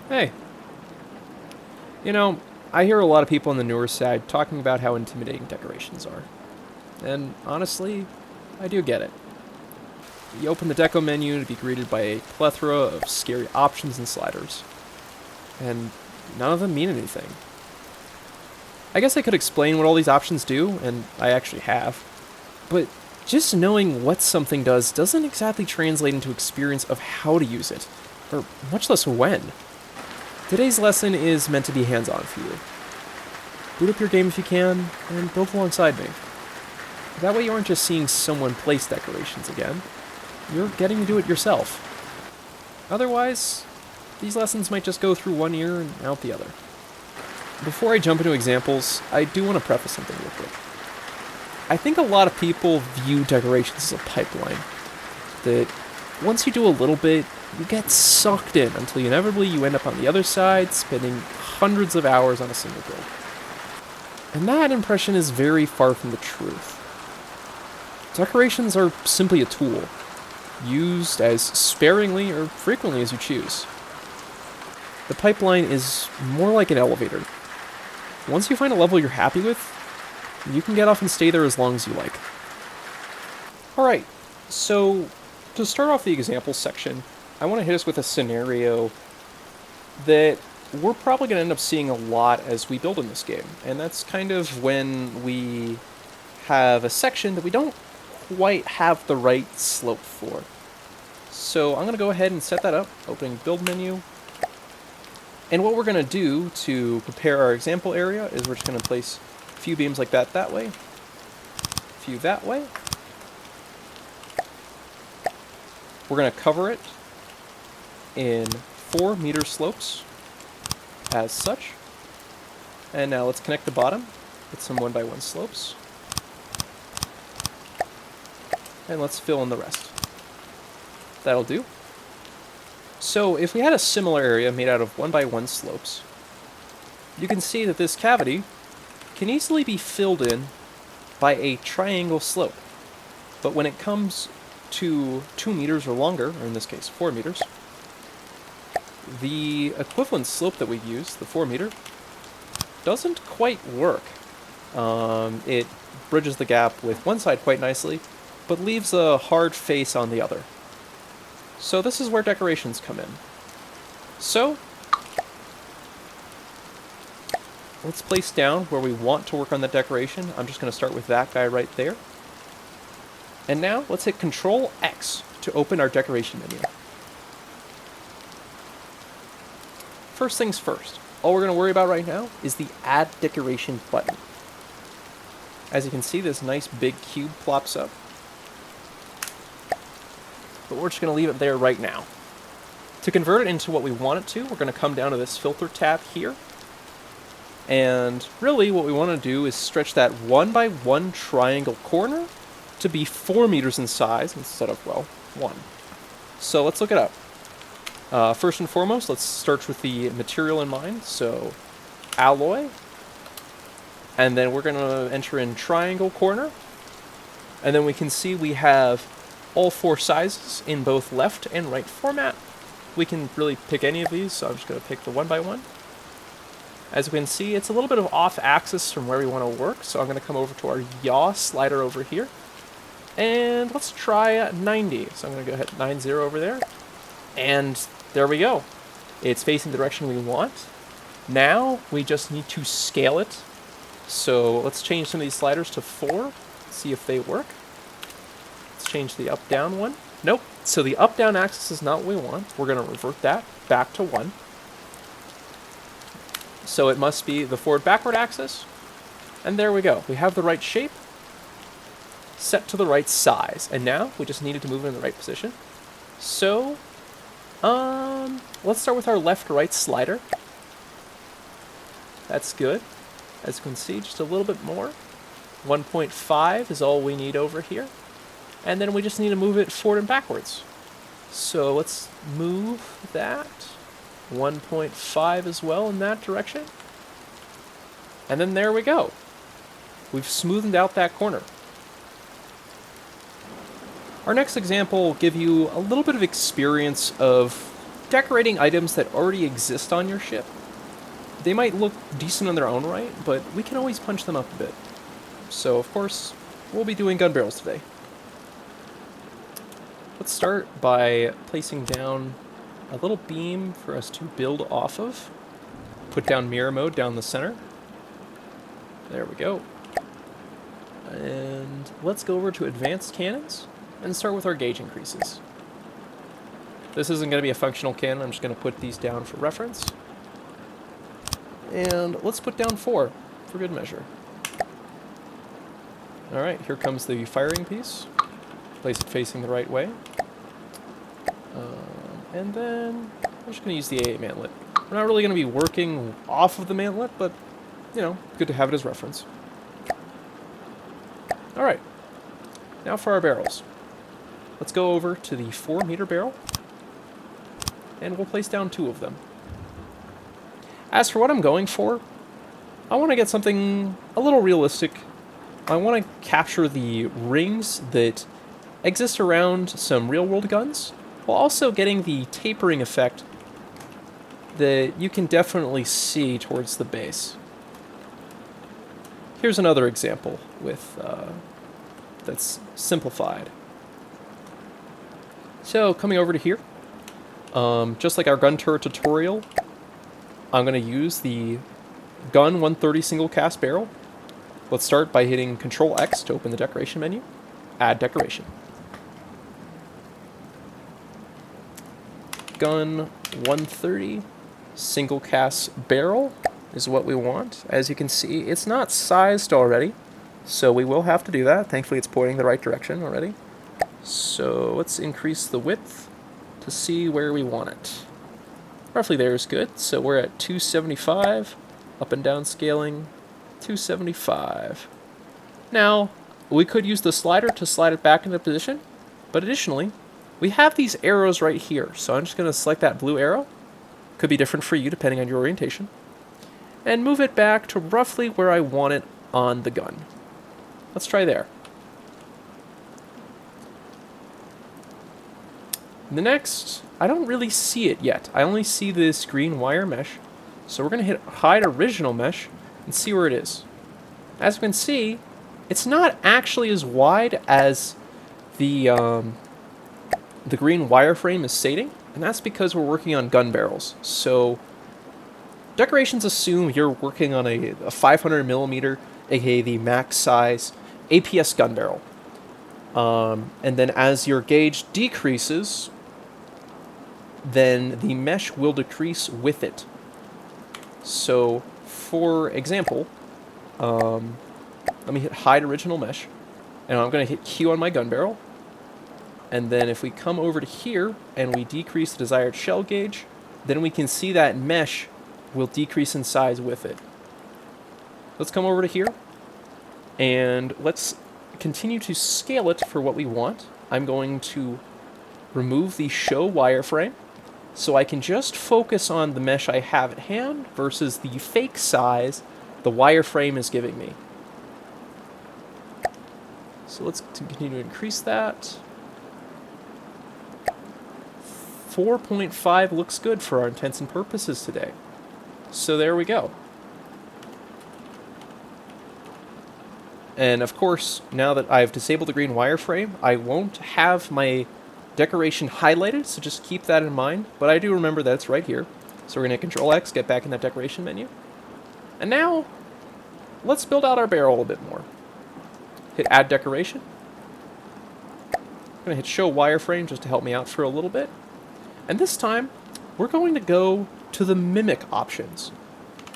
Hey, you know, I hear a lot of people on the newer side talking about how intimidating decorations are. And honestly, I do get it. You open the deco menu to be greeted by a plethora of scary options and sliders. And none of them mean anything. I guess I could explain what all these options do, and I actually have. But just knowing what something does doesn't exactly translate into experience of how to use it, or much less when. Today's lesson is meant to be hands-on for you. Boot up your game if you can, and build alongside me. That way you aren't just seeing someone place decorations again, you're getting to do it yourself. Otherwise, these lessons might just go through one ear and out the other. Before I jump into examples, I do want to preface something real quick. I think a lot of people view decorations as a pipeline, that once you do a little bit, you get sucked in until inevitably you end up on the other side, spending hundreds of hours on a single build. And that impression is very far from the truth. Decorations are simply a tool, used as sparingly or frequently as you choose. The pipeline is more like an elevator. Once you find a level you're happy with, you can get off and stay there as long as you like. Alright, so to start off the examples section, I want to hit us with a scenario that we're probably going to end up seeing a lot as we build in this game. And that's kind of when we have a section that we don't quite have the right slope for. So I'm going to go ahead and set that up, opening build menu. And what we're going to do to prepare our example area is we're just going to place a few beams like that way, a few that way. We're going to cover it in 4 meter slopes as such. And now let's connect the bottom with some 1x1 slopes. And let's fill in the rest. That'll do. So if we had a similar area made out of 1x1 slopes, you can see that this cavity can easily be filled in by a triangle slope. But when it comes to 2 meters or longer, or in this case 4 meters, the equivalent slope that we've used, the 4 meter, doesn't quite work. It bridges the gap with one side quite nicely, but leaves a hard face on the other. So this is where decorations come in. So, let's place down where we want to work on the decoration. I'm just going to start with that guy right there. And now, let's hit Control X to open our decoration menu. First things first, all we're going to worry about right now is the Add Decoration button. As you can see, this nice big cube plops up. But we're just going to leave it there right now. To convert it into what we want it to, we're going to come down to this filter tab here. And really what we want to do is stretch that 1x1 triangle corner to be 4 meters in size instead of, well, 1. So let's look it up. First and foremost, let's start with the material in mind. So alloy. And then we're going to enter in triangle corner. And then we can see we have all 4 sizes in both left and right format. We can really pick any of these, so I'm just going to pick the 1x1. As you can see, it's a little bit of off axis from where we want to work, so I'm going to come over to our yaw slider over here. And let's try 90. So I'm going to go ahead 90 over there. And there we go. It's facing the direction we want. Now we just need to scale it. So let's change some of these sliders to 4, see if they work. Change the up-down one. Nope. So the up-down axis is not what we want. We're going to revert that back to 1. So it must be the forward-backward axis. And there we go. We have the right shape set to the right size. And now we just needed to move it in the right position. So, let's start with our left-right slider. That's good. As you can see, just a little bit more. 1.5 is all we need over here. And then we just need to move it forward and backwards. So let's move that 1.5 as well in that direction. And then there we go. We've smoothed out that corner. Our next example will give you a little bit of experience of decorating items that already exist on your ship. They might look decent in their own right, but we can always punch them up a bit. So, of course, we'll be doing gun barrels today. Let's start by placing down a little beam for us to build off of. Put down mirror mode down the center. There we go. And let's go over to advanced cannons and start with our gauge increases. This isn't going to be a functional cannon, I'm just going to put these down for reference. And let's put down 4 for good measure. Alright, here comes the firing piece. Place it facing the right way. And then I'm just going to use the A8 mantlet. We're not really going to be working off of the mantlet, but, you know, good to have it as reference. Alright, now for our barrels. Let's go over to the 4-meter barrel, and we'll place down 2 of them. As for what I'm going for, I want to get something a little realistic. I want to capture the rings that exist around some real-world guns, while also getting the tapering effect that you can definitely see towards the base. Here's another example with that's simplified. So coming over to here, just like our gun turret tutorial, I'm going to use the gun 130 single cast barrel. Let's start by hitting Control X to open the decoration menu. Add decoration. Gun 130 single cast barrel is what we want. As you can see, it's not sized already, so we will have to do that. Thankfully, it's pointing the right direction already. So let's increase the width to see where we want it. Roughly there is good, so we're at 275, up and down scaling, 275. Now, we could use the slider to slide it back into position, but additionally, we have these arrows right here, so I'm just going to select that blue arrow. Could be different for you depending on your orientation. And move it back to roughly where I want it on the gun. Let's try there. The next, I don't really see it yet. I only see this green wire mesh. So we're going to hit hide original mesh and see where it is. As you can see, it's not actually as wide as the green wireframe is stating, and that's because we're working on gun barrels. So decorations assume you're working on a 500 millimeter, aka the max size APS gun barrel. And then as your gauge decreases, then the mesh will decrease with it. So, for example, let me hit hide original mesh, and I'm going to hit Q on my gun barrel. And then if we come over to here and we decrease the desired shell gauge, then we can see that mesh will decrease in size with it. Let's come over to here, and let's continue to scale it for what we want. I'm going to remove the show wireframe, so I can just focus on the mesh I have at hand versus the fake size the wireframe is giving me. So let's continue to increase that. 4.5 looks good for our intents and purposes today. So there we go. And of course, now that I've disabled the green wireframe, I won't have my decoration highlighted, so just keep that in mind. But I do remember that it's right here. So we're going to Control X, get back in that decoration menu. And now, let's build out our barrel a bit more. Hit Add Decoration. I'm going to hit Show Wireframe just to help me out for a little bit. And this time, we're going to go to the Mimic options.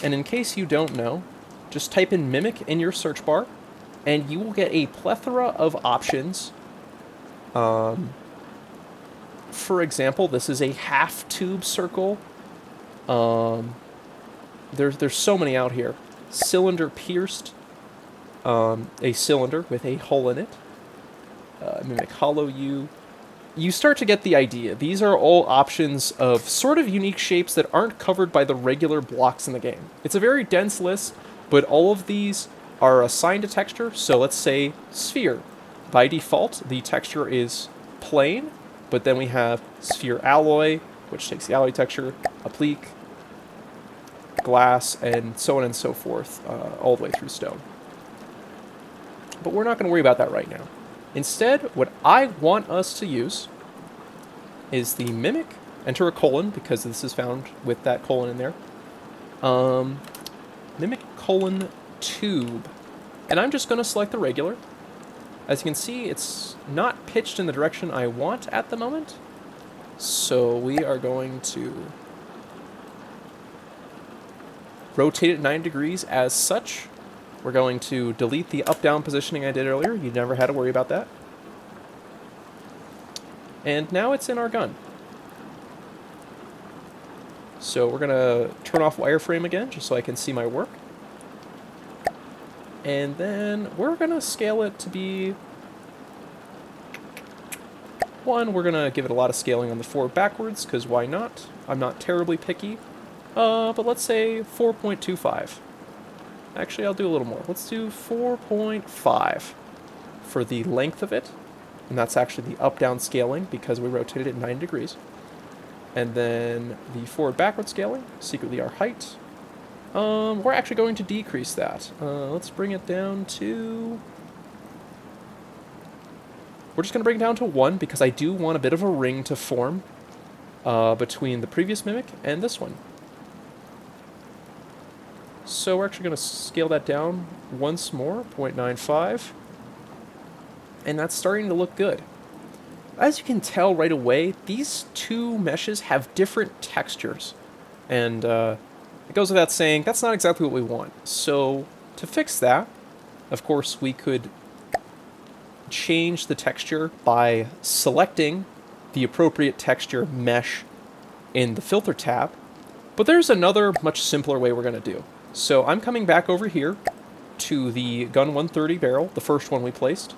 And in case you don't know, just type in Mimic in your search bar, and you will get a plethora of options. For example, this is a half tube circle. There's so many out here. Cylinder pierced. A cylinder with a hole in it. Mimic hollow U. You start to get the idea. These are all options of sort of unique shapes that aren't covered by the regular blocks in the game. It's a very dense list, but all of these are assigned a texture. So let's say sphere. By default, the texture is plain, but then we have sphere alloy, which takes the alloy texture, applique, glass, and so on and so forth, all the way through stone. But we're not going to worry about that right now. Instead, what I want us to use is the Mimic, enter a colon, because this is found with that colon in there. Mimic colon tube. And I'm just going to select the regular. As you can see, it's not pitched in the direction I want at the moment. So we are going to rotate it 9 degrees as such. We're going to delete the up-down positioning I did earlier. You never had to worry about that. And now it's in our gun. So we're going to turn off wireframe again, just so I can see my work. And then we're going to scale it to be... we're going to give it a lot of scaling on the forward backwards, because why not? I'm not terribly picky. But let's say 4.25. Actually, I'll do a little more. Let's do 4.5 for the length of it. And that's actually the up-down scaling, because we rotated it 9 degrees. And then the forward-backward scaling, secretly our height. We're actually going to decrease that. Let's bring it down to... we're just going to bring it down to 1, because I do want a bit of a ring to form between the previous Mimic and this one. So we're actually going to scale that down once more, 0.95. And that's starting to look good. As you can tell right away, these two meshes have different textures. And it goes without saying, that's not exactly what we want. So to fix that, of course, we could change the texture by selecting the appropriate texture mesh in the filter tab. But there's another much simpler way we're going to do. So I'm coming back over here to the Gun 130 barrel, the first one we placed.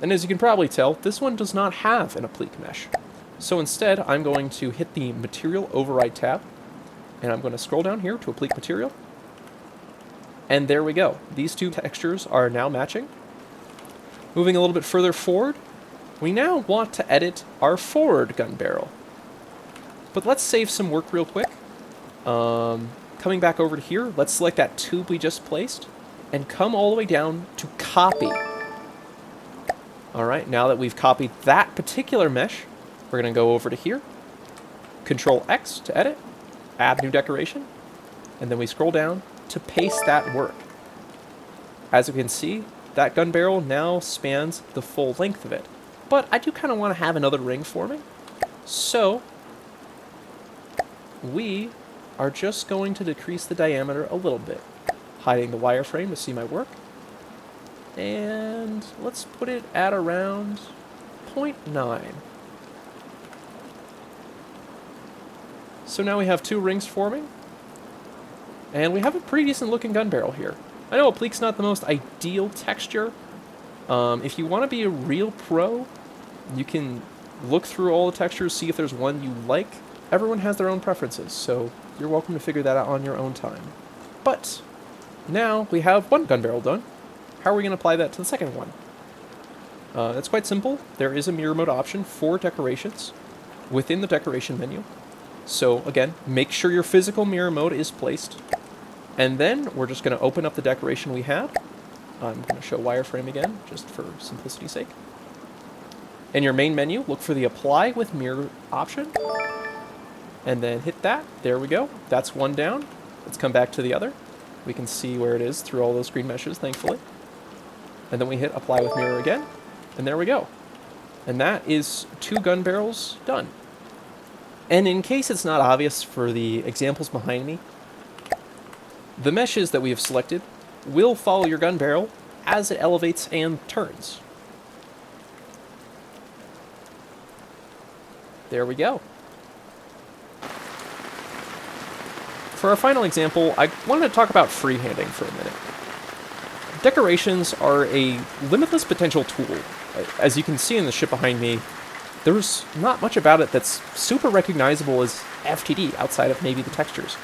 And as you can probably tell, this one does not have an applique mesh. So instead, I'm going to hit the Material Override tab, and I'm going to scroll down here to Applique Material. And there we go. These two textures are now matching. Moving a little bit further forward, we now want to edit our forward gun barrel. But let's save some work real quick. Coming back over to here, let's select that tube we just placed, and come all the way down to Copy. Alright, now that we've copied that particular mesh, we're going to go over to here, Control X to edit, add new decoration, and then we scroll down to paste that work. As you can see, that gun barrel now spans the full length of it. But I do kind of want to have another ring forming, so we are just going to decrease the diameter a little bit, hiding the wireframe to see my work. And let's put it at around 0.9. So now we have two rings forming, and we have a pretty decent looking gun barrel here. I know applique's not the most ideal texture. If you want to be a real pro, you can look through all the textures, see if there's one you like. Everyone has their own preferences, so you're welcome to figure that out on your own time. But now we have one gun barrel done. How are we going to apply that to the second one? It's quite simple. There is a mirror mode option for decorations within the decoration menu. So again, make sure your physical mirror mode is placed. And then we're just going to open up the decoration we had. I'm going to show wireframe again, just for simplicity's sake. In your main menu, look for the Apply with Mirror option. And then hit that. There we go. That's one down. Let's come back to the other. We can see where it is through all those green meshes, thankfully. And then we hit Apply with Mirror again. And there we go. And that is two gun barrels done. And in case it's not obvious for the examples behind me, the meshes that we have selected will follow your gun barrel as it elevates and turns. There we go. For our final example, I wanted to talk about freehanding for a minute. Decorations are a limitless potential tool. As you can see in the ship behind me, there's not much about it that's super recognizable as FTD outside of maybe the textures.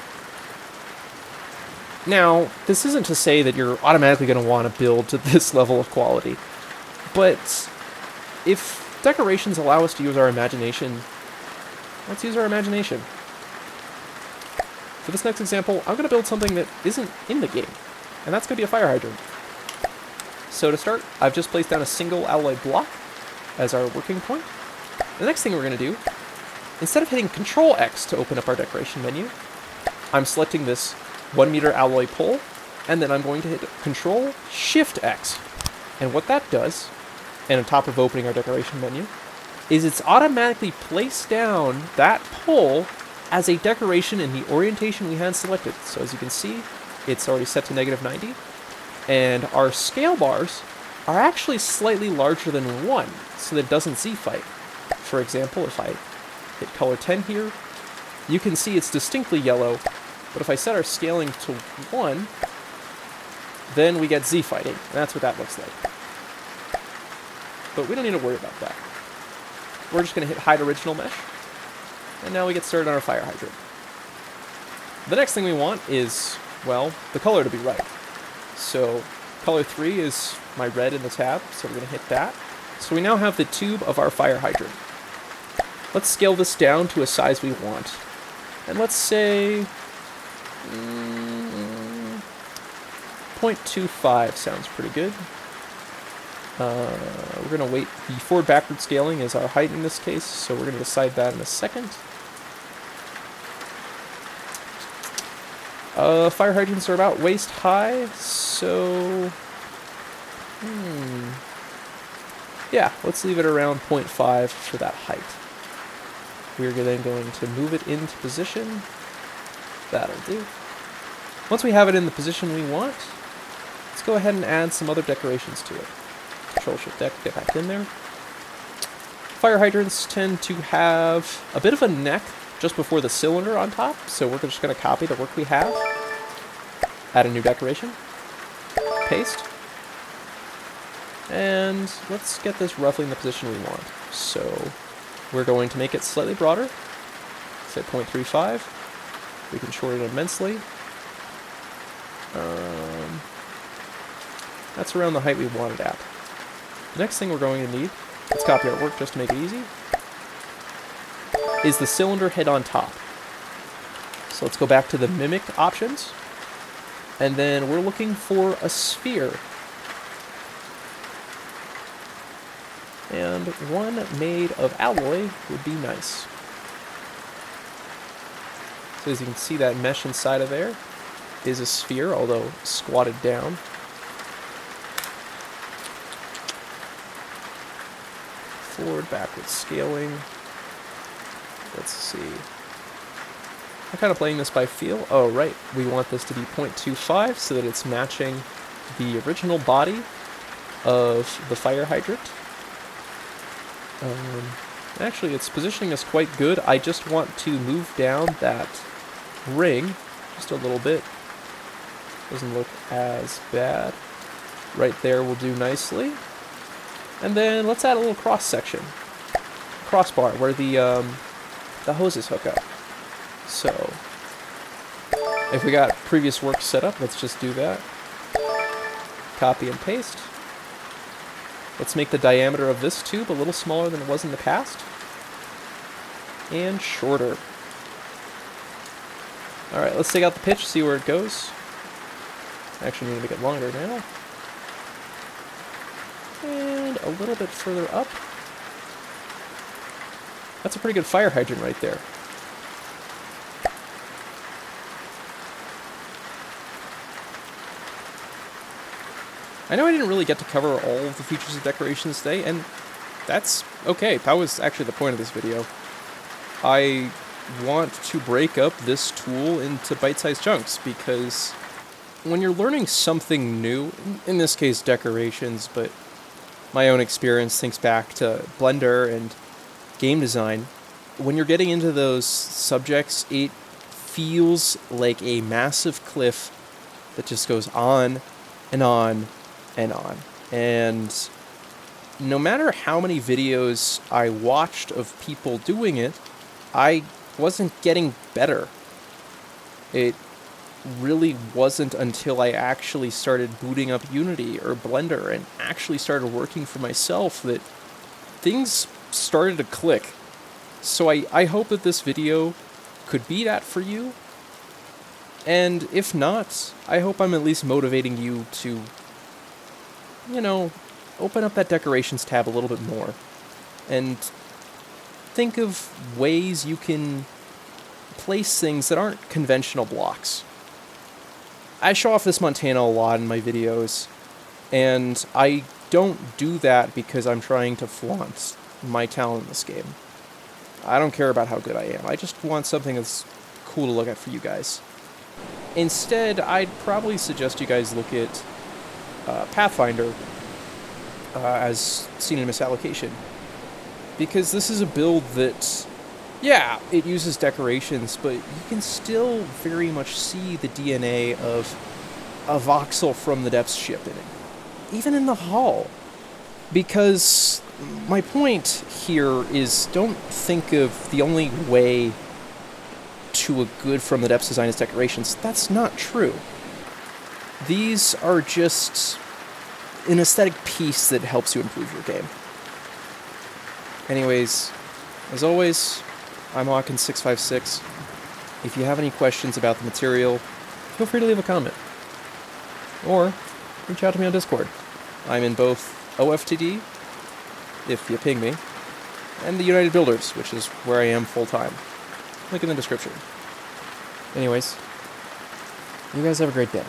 Now, this isn't to say that you're automatically going to want to build to this level of quality, but if decorations allow us to use our imagination, let's use our imagination. For this next example, I'm going to build something that isn't in the game, and that's going to be a fire hydrant. So to start, I've just placed down a single alloy block as our working point. The next thing we're going to do, instead of hitting Control X to open up our decoration menu, I'm selecting this 1 meter alloy pole, and then I'm going to hit Control Shift X. And what that does, and on top of opening our decoration menu, is it's automatically placed down that pole as a decoration in the orientation we had selected. So as you can see, it's already set to -90, and our scale bars are actually slightly larger than 1, so that it doesn't Z-fight. For example, if I hit color 10 here, you can see it's distinctly yellow, but if I set our scaling to 1, then we get Z-fighting, and that's what that looks like. But we don't need to worry about that. We're just going to hit Hide Original Mesh, and now we get started on our fire hydrant. The next thing we want is, well, the color to be right. So color 3 is my red in the tab, so we're going to hit that. So we now have the tube of our fire hydrant. Let's scale this down to a size we want. And let's say 0.25 sounds pretty good. We're going to wait. The forward-backward scaling is our height in this case, so we're going to decide that in a second. Fire hydrants are about waist high, so... yeah, let's leave it around 0.5 for that height. We're then going to move it into position. That'll do. Once we have it in the position we want, let's go ahead and add some other decorations to it. Control-Shift-Deck, get back in there. Fire hydrants tend to have a bit of a neck just before the cylinder on top, so we're just going to copy the work we have, add a new decoration, paste, and let's get this roughly in the position we want. So we're going to make it slightly broader, say 0.35. We can shorten it immensely. That's around the height we want it at. The next thing we're going to need, let's copy our work just to make it easy, is the cylinder head on top. So let's go back to the mimic options, and then we're looking for a sphere. And one made of alloy would be nice. So as you can see, that mesh inside of there is a sphere, although squatted down. Forward, backward scaling. Let's see. I'm kind of playing this by feel. Oh, right. We want this to be 0.25 so that it's matching the original body of the fire hydrant. Actually, it's positioning us quite good. I just want to move down that ring just a little bit. Doesn't look as bad. Right there will do nicely. And then let's add a little cross section. Crossbar where the hoses hook up. So, if we got previous work set up, let's just do that. Copy and paste. Let's make the diameter of this tube a little smaller than it was in the past. And shorter. Alright, let's take out the pitch, see where it goes. Actually, need to make it longer now. And a little bit further up. That's a pretty good fire hydrant right there. I know I didn't really get to cover all of the features of decorations today, and that's okay. That was actually the point of this video. I want to break up this tool into bite-sized chunks, because when you're learning something new, in this case decorations, but my own experience thinks back to Blender and game design, when you're getting into those subjects, it feels like a massive cliff that just goes on and on and on. And no matter how many videos I watched of people doing it, I wasn't getting better. It really wasn't until I actually started booting up Unity or Blender and actually started working for myself that things started to click. So I hope that this video could be that for you. And if not, I hope I'm at least motivating you to, you know, open up that decorations tab a little bit more. And think of ways you can place things that aren't conventional blocks. I show off this Montana a lot in my videos, and I don't do that because I'm trying to flaunt my talent in this game. I don't care about how good I am. I just want something that's cool to look at for you guys. Instead, I'd probably suggest you guys look at Pathfinder as seen in Misallocation. Because this is a build that, yeah, it uses decorations, but you can still very much see the DNA of a voxel from the Depths ship in it. Even in the hull. Because my point here is, don't think of the only way to a good from the Depths design is decorations. That's not true. These are just an aesthetic piece that helps you improve your game. Anyways, as always, I'm Hawkins656. If you have any questions about the material, feel free to leave a comment. Or reach out to me on Discord. I'm in both OFTD, if you ping me, and the United Builders, which is where I am full-time. Link in the description. Anyways, you guys have a great day.